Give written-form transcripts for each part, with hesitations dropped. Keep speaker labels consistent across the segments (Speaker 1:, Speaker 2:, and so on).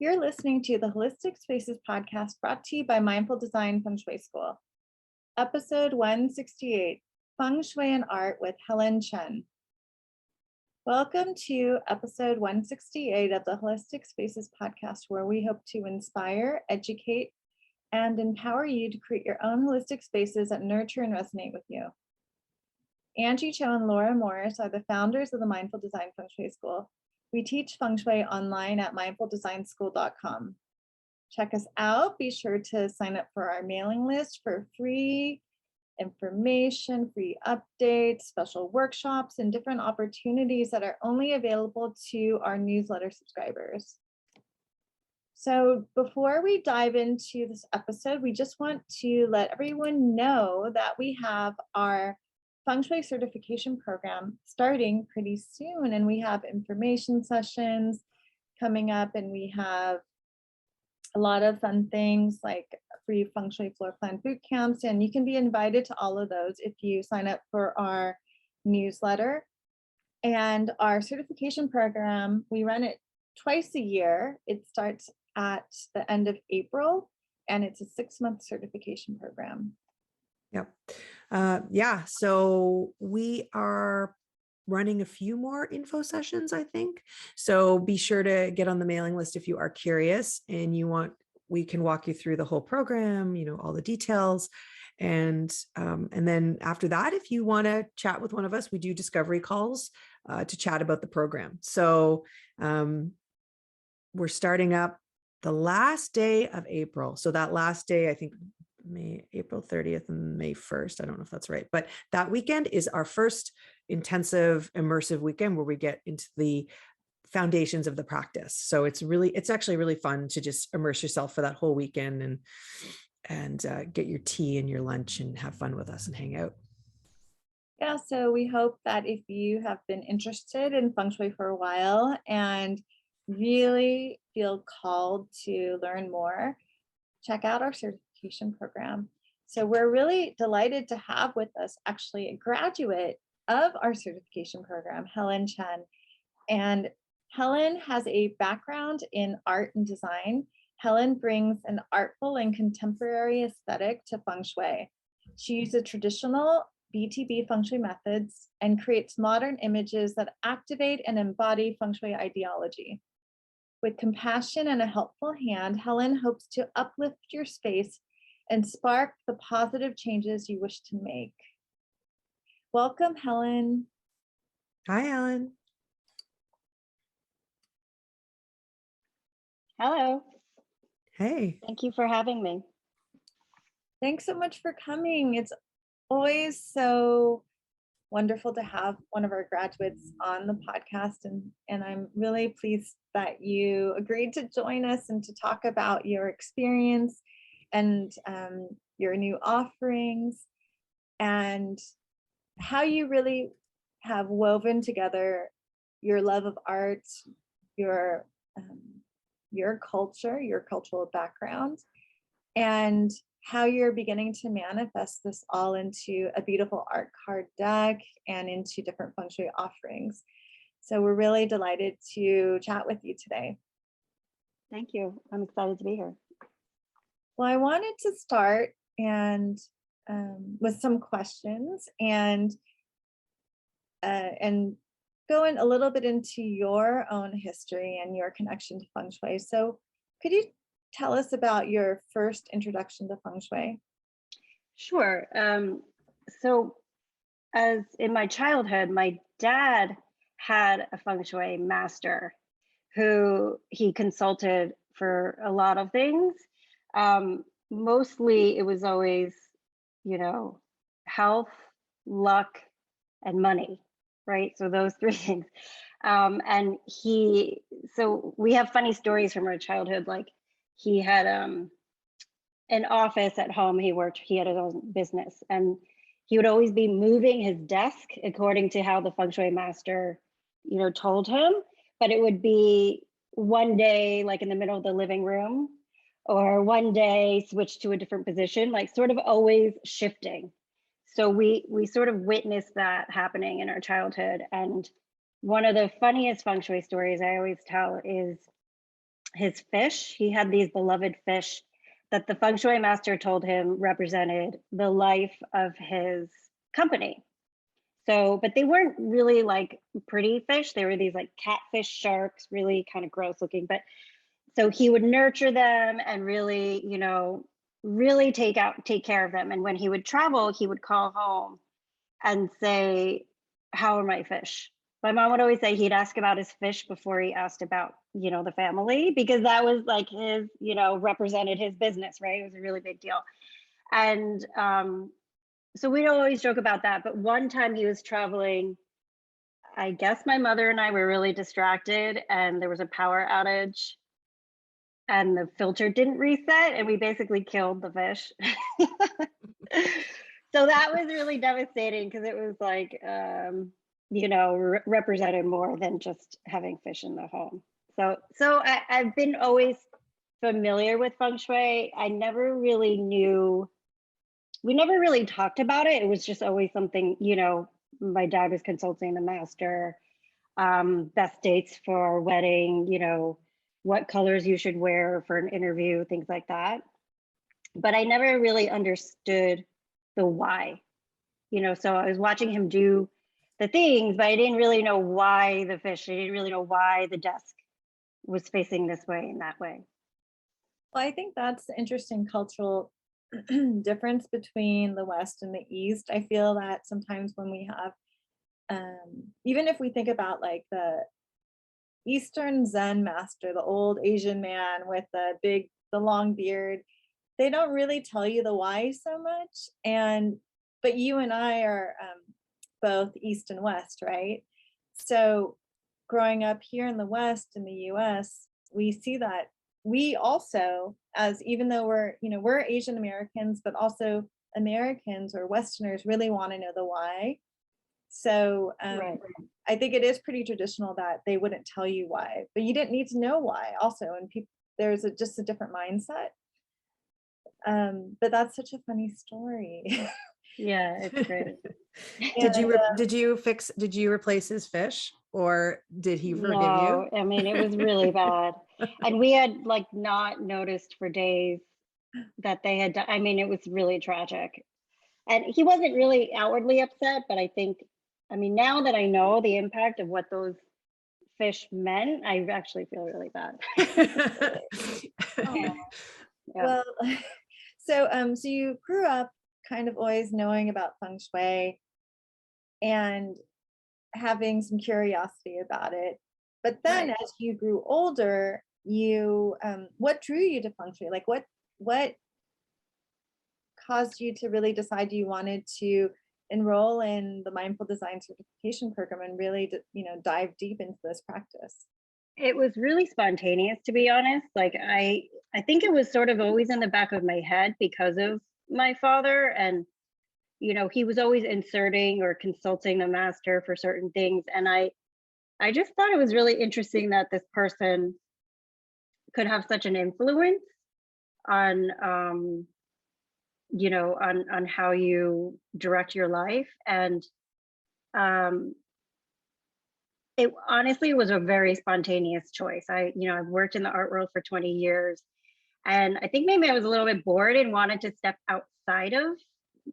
Speaker 1: You're listening to the Holistic Spaces podcast brought to you by Mindful Design Feng Shui School. Episode 168, Feng Shui and Art with Helen Chen. Welcome to episode 168 of the Holistic Spaces podcast, where we hope to inspire, educate, and empower you to create your own holistic spaces that nurture and resonate with you. Angie Cho and Laura Morris are the founders of the Mindful Design Feng Shui School. We teach Feng Shui online at mindfuldesignschool.com. Check us out. Be sure to sign up for our mailing list for free information, free updates, special workshops, and different opportunities that are only available to our newsletter subscribers. So before we dive into this episode, we just want to let everyone know that we have our Feng Shui certification program starting pretty soon, and we have information sessions coming up, and we have a lot of fun things like free Feng Shui floor plan boot camps, and you can be invited to all of those if you sign up for our newsletter. And our certification program, we run it twice a year. It starts at the end of April, and it's a 6-month certification program.
Speaker 2: Yep. So we are running a few more info sessions, I think. So be sure to get on the mailing list if you are curious and we can walk you through the whole program, all the details. And then after that, if you want to chat with one of us, we do discovery calls to chat about the program. So we're starting up the last day of April. So that last day, I think April 30th and May 1st. I don't know if that's right, but that weekend is our first intensive immersive weekend where we get into the foundations of the practice. So it's actually really fun to just immerse yourself for that whole weekend and get your tea and your lunch and have fun with us and hang out.
Speaker 1: Yeah, so we hope that if you have been interested in Feng Shui for a while and really feel called to learn more, check out our certification program. So we're really delighted to have with us actually a graduate of our certification program, Helen Chen. And Helen has a background in art and design. Helen brings an artful and contemporary aesthetic to Feng Shui. She uses traditional BTB Feng Shui methods and creates modern images that activate and embody Feng Shui ideology. With compassion and a helpful hand, Helen hopes to uplift your space and spark the positive changes you wish to make. Welcome, Helen.
Speaker 2: Hi, Helen.
Speaker 3: Hello.
Speaker 2: Hey.
Speaker 3: Thank you for having me.
Speaker 1: Thanks so much for coming. It's always so wonderful to have one of our graduates on the podcast, and I'm really pleased that you agreed to join us and to talk about your experience and your new offerings and how you really have woven together your love of art, your culture, your cultural background, and how you're beginning to manifest this all into a beautiful art card deck and into different Feng Shui offerings. So we're really delighted to chat with you today.
Speaker 3: Thank you. I'm excited to be here.
Speaker 1: Well, I wanted to start with some questions and going a little bit into your own history and your connection to Feng Shui. So could you tell us about your first introduction to Feng Shui?
Speaker 3: Sure. So as in my childhood, my dad had a Feng Shui master who he consulted for a lot of things. Mostly it was always, health, luck, and money, right? So those three things. So we have funny stories from our childhood, like he had an office at home. He had his own business, and he would always be moving his desk according to how the Feng Shui master, told him. But it would be one day, like in the middle of the living room, or one day switch to a different position, like sort of always shifting. So we sort of witnessed that happening in our childhood. And one of the funniest Feng Shui stories I always tell is his fish. He had these beloved fish that the Feng Shui master told him represented the life of his company. So, but they weren't really like pretty fish. They were these like catfish sharks, really kind of gross looking. But so he would nurture them and really, really take care of them. And when he would travel, he would call home and say, "How are my fish?" My mom would always say he'd ask about his fish before he asked about, the family, because that was like his, represented his business, right? It was a really big deal. And so we'd always joke about that. But one time he was traveling, I guess my mother and I were really distracted and there was a power outage and the filter didn't reset and we basically killed the fish. So that was really devastating because it was like, represented more than just having fish in the home. So I've been always familiar with Feng Shui. I never really knew, we never really talked about it. It was just always something, my dad was consulting the master, best dates for a wedding, what colors you should wear for an interview, things like that. But I never really understood the why, so I was watching him do the things, but I didn't really know why the fish, I didn't really know why the desk was facing this way and that way.
Speaker 1: Well, I think that's the interesting cultural difference between the West and the East. I feel that sometimes when we have, even if we think about like the Eastern Zen master, the old Asian man with the long beard, they don't really tell you the why so much. But you and I are both East and West, right? So growing up here in the West, in the US, we see that we also, as even though we're Asian Americans, but also Americans or Westerners really want to know the why. So
Speaker 3: Right.
Speaker 1: I think it is pretty traditional that they wouldn't tell you why, but you didn't need to know why also. And there's just a different mindset. But that's such a funny story.
Speaker 3: Yeah, it's great.
Speaker 2: Did you replace his fish or did he forgive
Speaker 3: No,
Speaker 2: you?
Speaker 3: I mean, it was really bad. And we had like not noticed for days that they had done, I mean, it was really tragic. And he wasn't really outwardly upset, but I think, now that I know the impact of what those fish meant, I actually feel really bad.
Speaker 1: Oh,
Speaker 3: Yeah.
Speaker 1: well, so you grew up kind of always knowing about Feng Shui and having some curiosity about it. But then
Speaker 3: Right.
Speaker 1: as you grew older, you what drew you to Feng Shui? Like what caused you to really decide you wanted to enroll in the mindful design certification program and really dive deep into this practice?
Speaker 3: It was really spontaneous, to be honest. Like I think it was sort of always in the back of my head because of my father, and he was always inserting or consulting the master for certain things, and I just thought it was really interesting that this person could have such an influence on on how you direct your life. And it honestly was a very spontaneous choice. I've worked in the art world for 20 years, and I think maybe I was a little bit bored and wanted to step outside of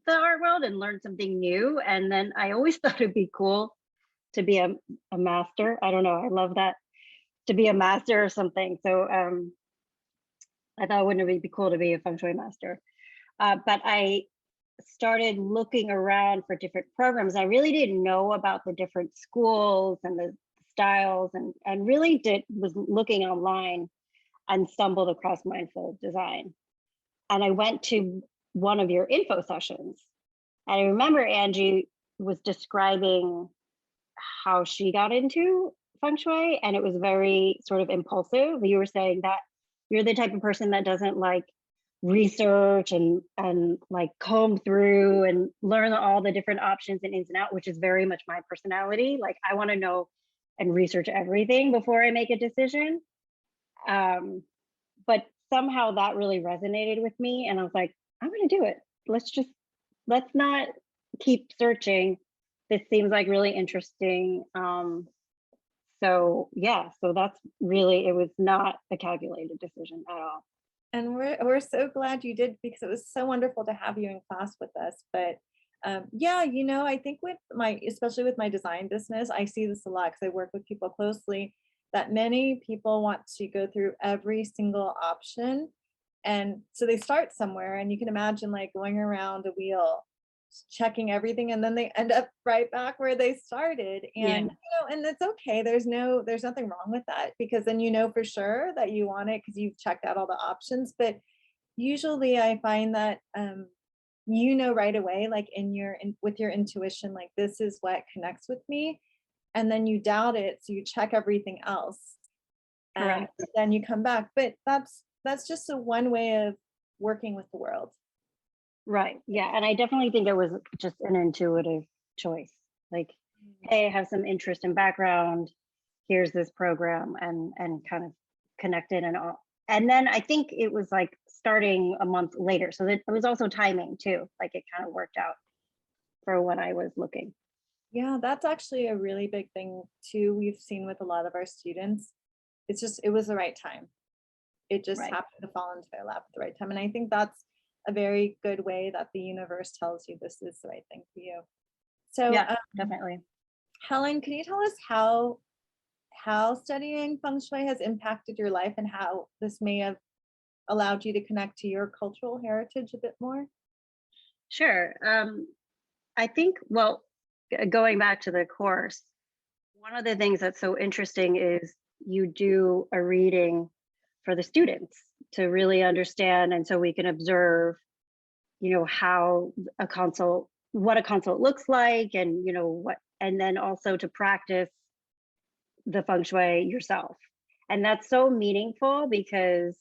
Speaker 3: the art world and learn something new. And then I always thought it'd be cool to be a master. I don't know, I love that, to be a master or something. So I thought, wouldn't it be cool to be a Feng Shui master? But I started looking around for different programs. I really didn't know about the different schools and the styles, and really was looking online and stumbled across mindful design. And I went to one of your info sessions. And I remember Angie was describing how she got into Feng Shui, and it was very sort of impulsive. You were saying that you're the type of person that doesn't like research and like comb through and learn all the different options and ins and out, which is very much my personality. Like I want to know and research everything before I make a decision. But somehow that really resonated with me, and I was like, I'm going to do it. Let's not keep searching. This seems like really interesting So yeah, so that's really, it was not a calculated decision at all.
Speaker 1: And we're so glad you did, because it was so wonderful to have you in class with us. But yeah, I think with especially with my design business, I see this a lot because I work with people closely, that many people want to go through every single option. And so they start somewhere, and you can imagine like going around a wheel, checking everything, and then they end up right back where they started.
Speaker 3: Yeah.
Speaker 1: And it's okay. There's nothing wrong with that, because then for sure that you want it because you've checked out all the options. But usually I find that right away, like with your intuition, like this is what connects with me. And then you doubt it, so you check everything else. And
Speaker 3: Correct.
Speaker 1: then you come back. But that's just a one way of working with the world.
Speaker 3: Right. Yeah. And I definitely think it was just an intuitive choice. Like, hey, I have some interest and background. Here's this program, and kind of connected and all. And then I think it was like starting a month later. So that it was also timing too. Like it kind of worked out for when I was looking.
Speaker 1: Yeah, that's actually a really big thing too. We've seen with a lot of our students. It was the right time. It just
Speaker 3: Right.
Speaker 1: happened to fall into their lap at the right time. And I think that's a very good way that the universe tells you this is the right thing for you. So
Speaker 3: Yeah, definitely.
Speaker 1: Helen, can you tell us how studying Feng Shui has impacted your life, and how this may have allowed you to connect to your cultural heritage a bit more?
Speaker 3: Sure. I think, well, going back to the course, one of the things that's so interesting is you do a reading for the students to really understand, and so we can observe, how what a consult looks like, and and then also to practice the feng shui yourself. And that's so meaningful because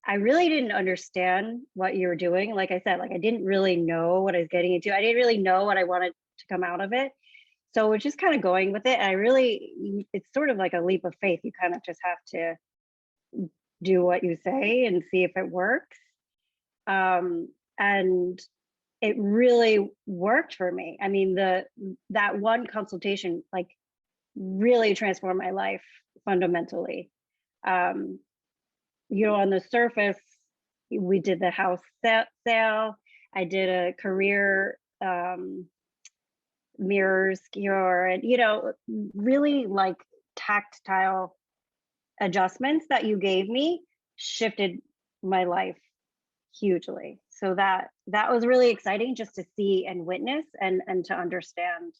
Speaker 3: I really didn't understand what you were doing. Like I said, like I didn't really know what I was getting into. I didn't really know what I wanted to come out of it. So we're just kind of going with it. It's sort of like a leap of faith. You kind of just have to do what you say and see if it works. And it really worked for me. I mean, that one consultation like really transformed my life fundamentally. On the surface, we did the house sale. I did a career mirrors cure, and really like tactile adjustments that you gave me shifted my life hugely. So that was really exciting just to see and witness, and to understand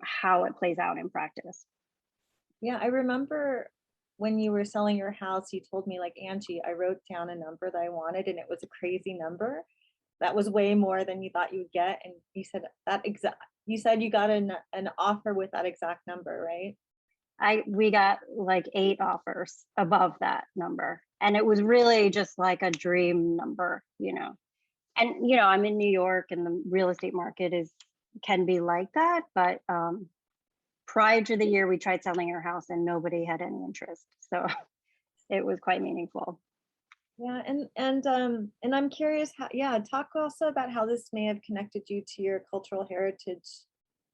Speaker 3: how it plays out in practice.
Speaker 1: Yeah, I remember when you were selling your house, you told me like, Angie, I wrote down a number that I wanted, and it was a crazy number. That was way more than you thought you would get. And you said you got an offer with that exact number, right?
Speaker 3: We got like 8 offers above that number. And it was really just like a dream number, And I'm in New York, and the real estate market can be like that. But prior to the year, we tried selling our house and nobody had any interest. So it was quite meaningful.
Speaker 1: Yeah, and I'm curious talk also about how this may have connected you to your cultural heritage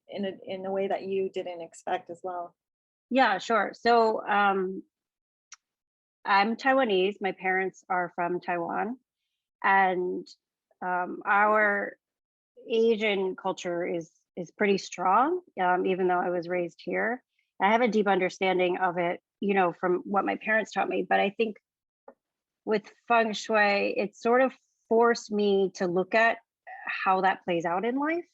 Speaker 1: in a way that you didn't expect as well.
Speaker 3: Yeah, sure. So I'm Taiwanese. My parents are from Taiwan, and our Asian culture is pretty strong, even though I was raised here. I have a deep understanding of it, from what my parents taught me. But I think with Feng Shui, it sort of forced me to look at how that plays out in life,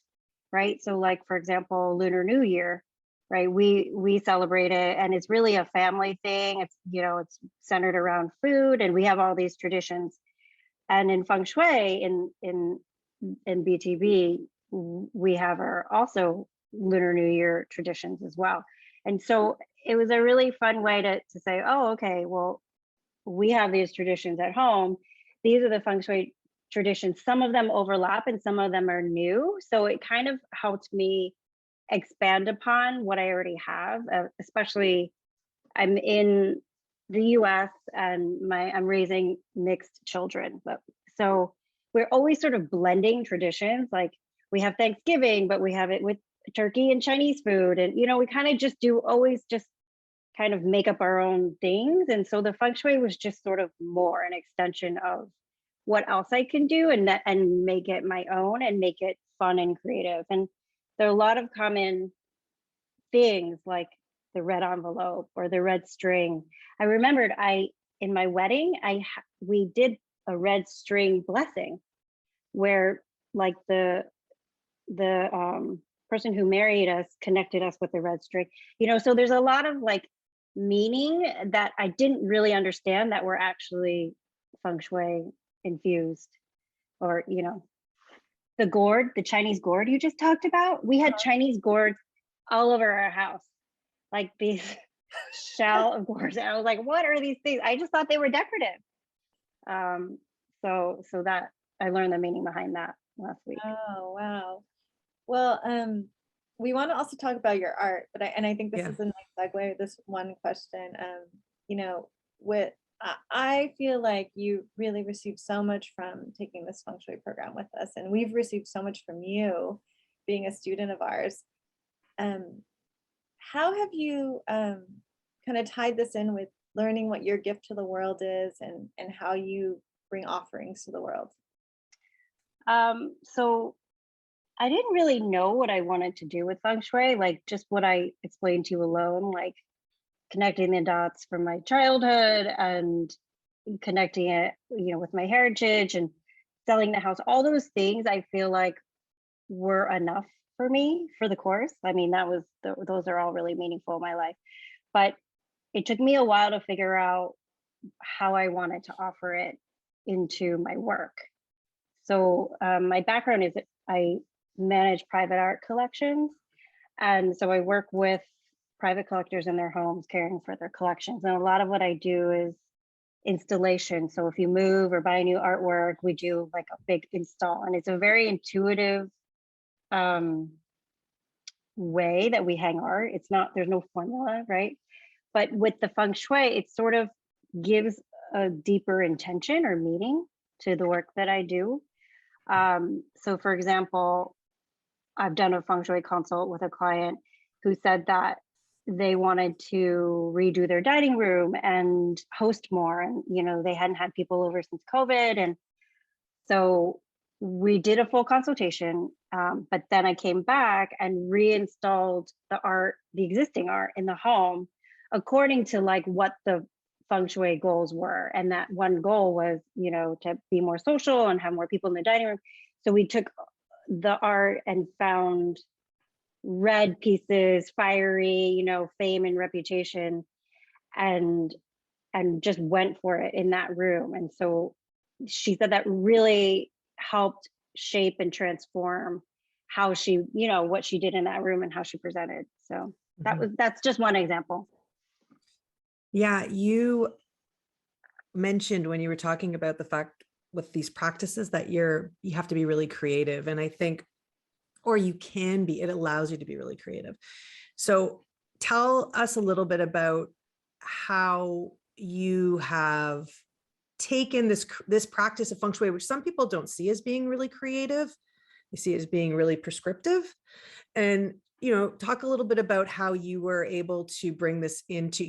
Speaker 3: right? So like, for example, Lunar New Year, right? We celebrate it, and it's really a family thing. It's, it's centered around food, and we have all these traditions. And in Feng Shui, in BTB, we have our also Lunar New Year traditions as well. And so it was a really fun way to say, oh, okay, well, we have these traditions at home. These are the Feng Shui traditions. Some of them overlap and some of them are new. So it kind of helped me expand upon what I already have, especially I'm in the US and I'm raising mixed children. So we're always sort of blending traditions. Like we have Thanksgiving, but we have it with turkey and Chinese food. And, we kind of just always just kind of make up our own things. And so the feng shui was just sort of more an extension of what else I can do, and make it my own and make it fun and creative. And there are a lot of common things like the red envelope or the red string. I remembered in my wedding, we did a red string blessing where like the person who married us connected us with the red string. So there's a lot of like meaning that I didn't really understand that were actually feng shui infused. Or the gourd, the Chinese gourd you just talked about, we had Chinese gourds all over our house, like these shell of gourds. And I was like, what are these things? I just thought they were decorative. So that I learned the meaning behind that last week.
Speaker 1: Oh, wow. Well, we want to also talk about your art, but I think this is a nice segue. This one question, I feel like you really received so much from taking this feng shui program with us, and we've received so much from you being a student of ours. How have you kind of tied this in with learning what your gift to the world is, and how you bring offerings to the world?
Speaker 3: So I didn't really know what I wanted to do with feng shui, like just what I explained to you alone, like connecting the dots from my childhood and connecting it, with my heritage and selling the house. All those things I feel like were enough for me for the course. I mean, those are all really meaningful in my life, but it took me a while to figure out how I wanted to offer it into my work. So my background is I manage private art collections. And so I work with private collectors in their homes caring for their collections. And a lot of what I do is installation. So if you move or buy new artwork, we do like a big install. And it's a very intuitive way that we hang art. There's no formula, right? But with the feng shui, it sort of gives a deeper intention or meaning to the work that I do. So for example, I've done a feng shui consult with a client who said that they wanted to redo their dining room and host more. And, they hadn't had people over since COVID. And so we did a full consultation, but then I came back and reinstalled the existing art in the home according to like what the feng shui goals were. And that one goal was, to be more social and have more people in the dining room. So we took the art and found red pieces, fiery, fame and reputation, and just went for it in that room. And so she said that really helped shape and transform how she, what she did in that room and how she presented. So that's just one example.
Speaker 2: Yeah, you mentioned when you were talking about the fact with these practices that you have to be really creative. And I think, or you can be, it allows you to be really creative. So tell us a little bit about how you have taken this practice of feng shui, which some people don't see as being really creative. They see it as being really prescriptive. And, talk a little bit about how you were able to bring this into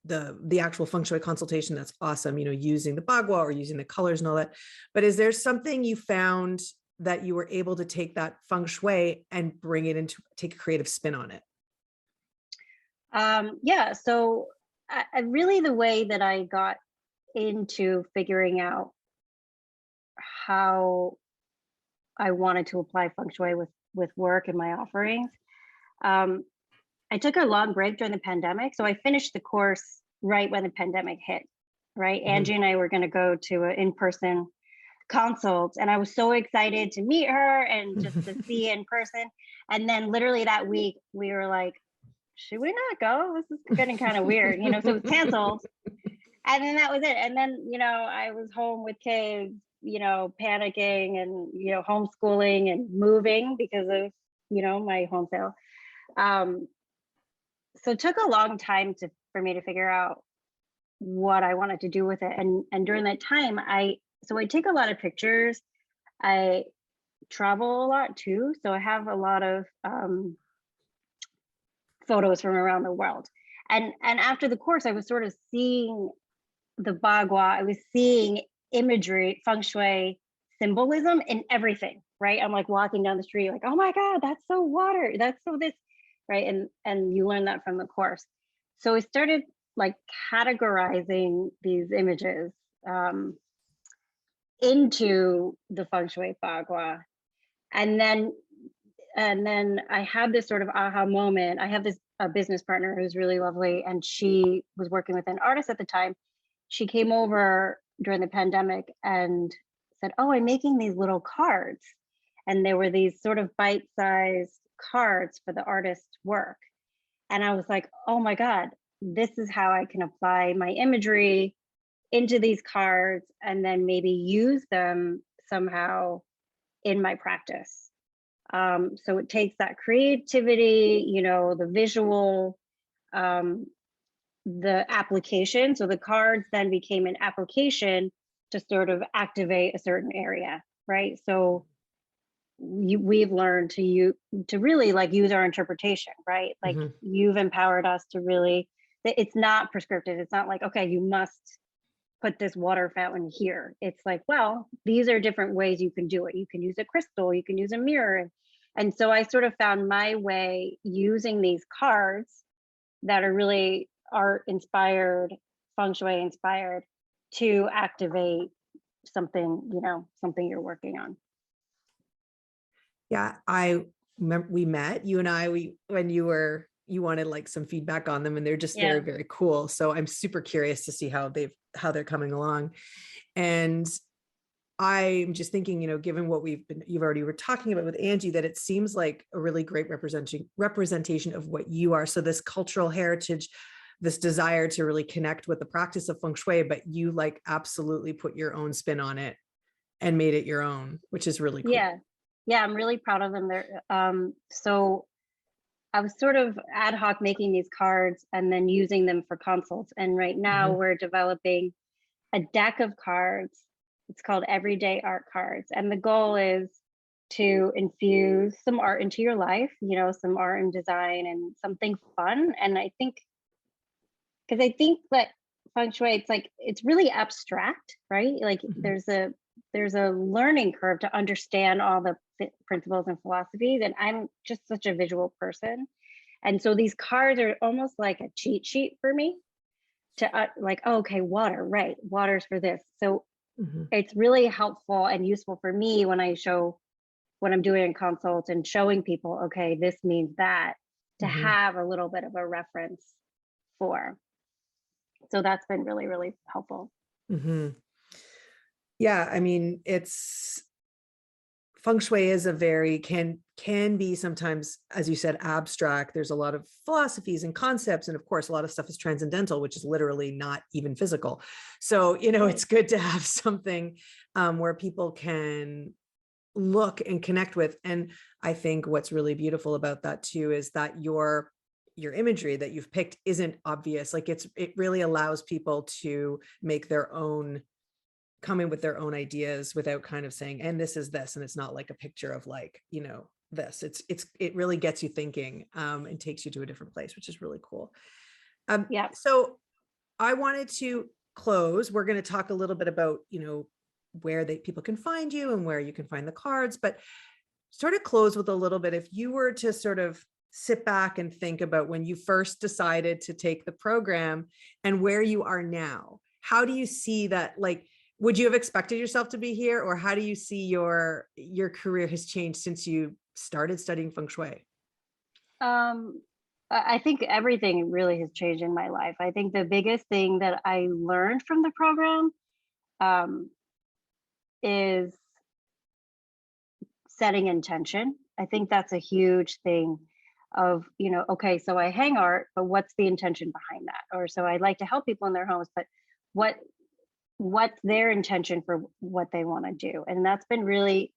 Speaker 2: the actual feng shui consultation. That's awesome. Using the bagua or using the colors and all that. But is there something you found that you were able to take that feng shui and bring it take a creative spin on it?
Speaker 3: Yeah. So I really, the way that I got into figuring out how I wanted to apply feng shui with work and my offerings, I took a long break during the pandemic. So I finished the course right when the pandemic hit, right? Mm-hmm. Angie and I were going to go to an in-person consult, and I was so excited to meet her and just to see in person. And then literally that week we were like, should we not go? This is getting kind of weird, so it was canceled. And then that was it. And then, I was home with kids, panicking and, homeschooling and moving because of, my home sale. So it took a long time for me to figure out what I wanted to do with it. And during that time, I take a lot of pictures. I travel a lot too. So I have a lot of photos from around the world. And after the course, I was sort of seeing the Bagua, I was seeing imagery, Feng Shui symbolism in everything, right? I'm like walking down the street, like, oh my God, that's so water, that's so this, right? And you learn that from the course. So I started like categorizing these images into the Feng Shui Bagua. And then I had this sort of aha moment. I have this a business partner who's really lovely, and she was working with an artist at the time. She came over during the pandemic and said, oh, I'm making these little cards. And there were these sort of bite-sized cards for the artist's work. And I was like, oh my God, this is how I can apply my imagery into these cards and then maybe use them somehow in my practice. So it takes that creativity, you know, the visual, the application. So the cards then became an application to sort of activate a certain area, right? So we've learned to really like use our interpretation, right? Like you've empowered us to really, it's not prescriptive. It's not like, okay, you must put this water fountain here. It's like, well, these are different ways you can do it. You can use a crystal, you can use a mirror. And so I sort of found my way using these cards that are really art inspired, Feng Shui inspired, to activate something, you know, something you're working on.
Speaker 2: Yeah, I remember we met, you and I, when you wanted like some feedback on them, and they're just very, very cool. So I'm super curious to see how they're coming along. And I'm just thinking, you know, given what you've already were talking about with Angie, that it seems like a really great representation of what you are. So this cultural heritage, this desire to really connect with the practice of Feng Shui, but you like absolutely put your own spin on it and made it your own, which is really cool.
Speaker 3: Yeah, I'm really proud of them. So I was sort of ad hoc making these cards and then using them for consults. And right now we're developing a deck of cards. It's called Everyday Art Cards. And the goal is to infuse some art into your life, you know, some art and design and something fun. And I think that Feng Shui, it's really abstract, right? Like there's a learning curve to understand all the principles and philosophies. And I'm just such a visual person. And so these cards are almost like a cheat sheet for me to like, oh, okay, water, right? Water's for this. So it's really helpful and useful for me when I show what I'm doing in consults and showing people, okay, this means that, to have a little bit of a reference for. So that's been really, really helpful.
Speaker 2: Yeah, I mean, Feng Shui is can be sometimes, as you said, abstract. There's a lot of philosophies and concepts. And of course, a lot of stuff is transcendental, which is literally not even physical. So, you know, it's good to have something where people can look and connect with. And I think what's really beautiful about that too, is that your imagery that you've picked isn't obvious. Like it really allows people to make their own, come in with their own ideas without kind of saying, and this is this, and it's not like a picture of like, you know, this, it really gets you thinking and takes you to a different place, which is really cool. So I wanted to close. We're going to talk a little bit about, you know, where people can find you and where you can find the cards, but sort of close with a little bit. If you were to sort of sit back and think about when you first decided to take the program and where you are now, how do you see that? Like, would you have expected yourself to be here, or how do you see your career has changed since you started studying Feng Shui?
Speaker 3: I think everything really has changed in my life. I think the biggest thing that I learned from the program is setting intention. I think that's a huge thing of, you know, okay, so I hang art, but what's the intention behind that? Or so I'd like to help people in their homes, but what's their intention for what they want to do? And that's been really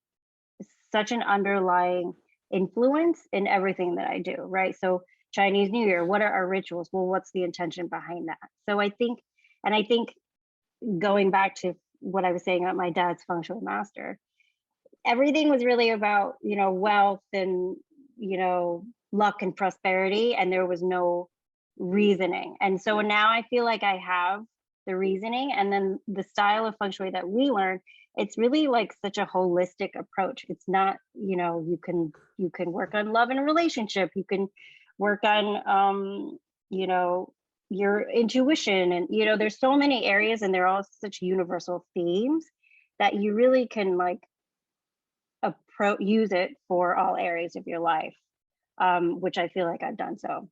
Speaker 3: such an underlying influence in everything that I do, right? So Chinese New Year, what are our rituals? Well, what's the intention behind that? So I think going back to what I was saying about my dad's Feng Shui master, everything was really about, wealth and, luck and prosperity, and there was no reasoning. And so now I feel like I have the reasoning, and then the style of feng shui that we learn, it's really like such a holistic approach. It's not, you can work on love and relationship, you can work on your intuition, and there's so many areas, and they're all such universal themes that you really can like use it for all areas of your life, which I feel like I've done so.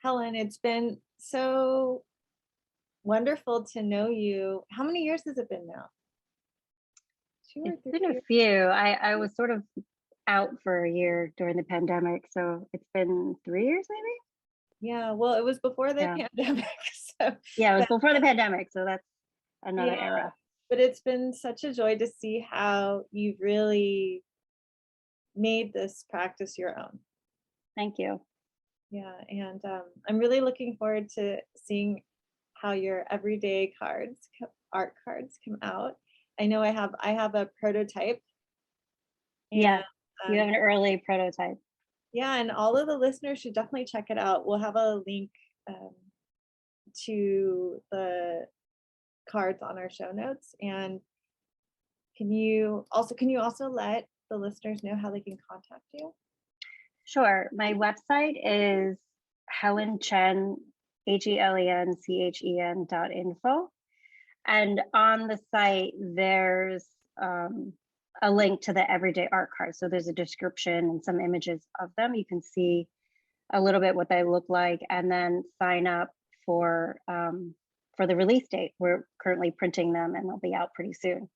Speaker 1: Helen, it's been so wonderful to know you. How many years has it been now? 2 or 3
Speaker 3: It's been a
Speaker 1: years?
Speaker 3: few. I was sort of out for a year during the pandemic, so it's been 3 years maybe.
Speaker 1: Yeah, well, it was before the
Speaker 3: Yeah.
Speaker 1: pandemic. So
Speaker 3: Yeah, it was before the pandemic, so that's another
Speaker 1: yeah,
Speaker 3: era.
Speaker 1: but it's been such a joy to see how you've really made this practice your own.
Speaker 3: Thank you.
Speaker 1: Yeah, and I'm really looking forward to seeing how your everyday art cards come out. I know I have a prototype.
Speaker 3: Yeah,
Speaker 1: And,
Speaker 3: you have an early prototype.
Speaker 1: yeah, and all of the listeners should definitely check it out. We'll have a link to the cards on our show notes. And can you also let the listeners know how they can contact you?
Speaker 3: Sure. My website is Helen Chen, HelenChen.info. And on the site, there's a link to the everyday art card. So there's a description and some images of them. You can see a little bit what they look like, and then sign up for the release date. We're currently printing them, and they'll be out pretty soon.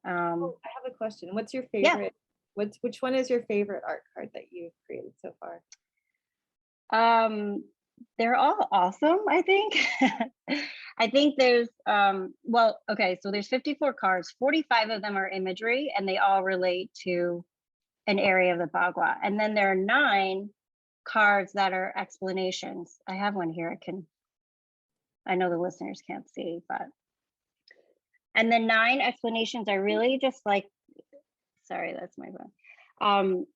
Speaker 1: I have a question. What's your
Speaker 3: Yeah.
Speaker 1: favorite? Which one is your favorite art card that you've created so far?
Speaker 3: They're all awesome, I think. I think there's so there's 54 cards, 45 of them are imagery, and they all relate to an area of the Bagua. And then there are 9 cards that are explanations. I have one here. I know the listeners can't see, and the 9 explanations are really just like, sorry, that's my phone.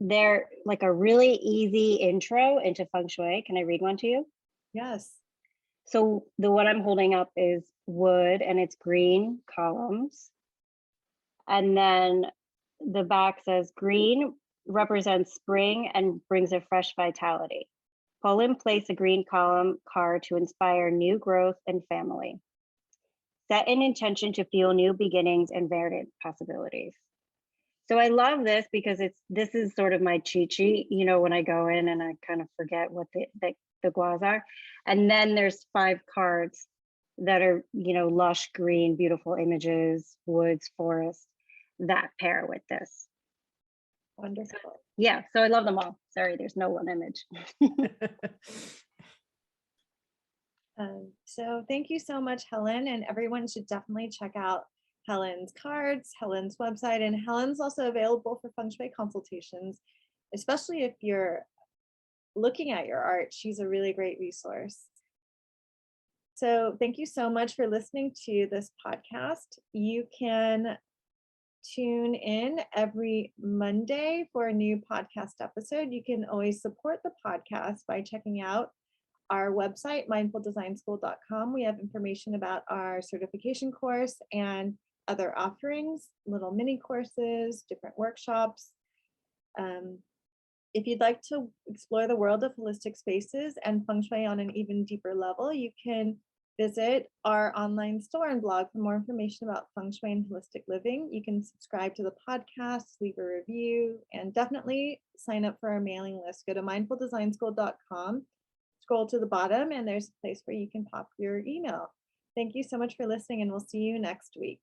Speaker 3: They're like a really easy intro into feng shui. Can I read one to you?
Speaker 1: Yes.
Speaker 3: So the one I'm holding up is wood, and it's green columns. And then the back says green represents spring and brings a fresh vitality. Pull in place a green column card to inspire new growth and family. Set an intention to feel new beginnings and varied possibilities. So I love this because this is sort of my cheat sheet, when I go in and I kind of forget what the guas are. And then there's 5 cards that are, lush green, beautiful images, woods, forests that pair with this.
Speaker 1: Wonderful.
Speaker 3: Yeah, so I love them all. Sorry, there's no one image.
Speaker 1: So thank you so much, Helen, and everyone should definitely check out Helen's cards, Helen's website, and Helen's also available for feng shui consultations, especially if you're looking at your art. She's a really great resource. So thank you so much for listening to this podcast. You can tune in every Monday for a new podcast episode. You can always support the podcast by checking out our website, mindfuldesignschool.com. We have information about our certification course and other offerings, little mini courses, different workshops. If you'd like to explore the world of holistic spaces and feng shui on an even deeper level, you can visit our online store and blog for more information about feng shui and holistic living. You can subscribe to the podcast, leave a review, and definitely sign up for our mailing list. Go to mindfuldesignschool.com, scroll to the bottom, and there's a place where you can pop your email. Thank you so much for listening, and we'll see you next week.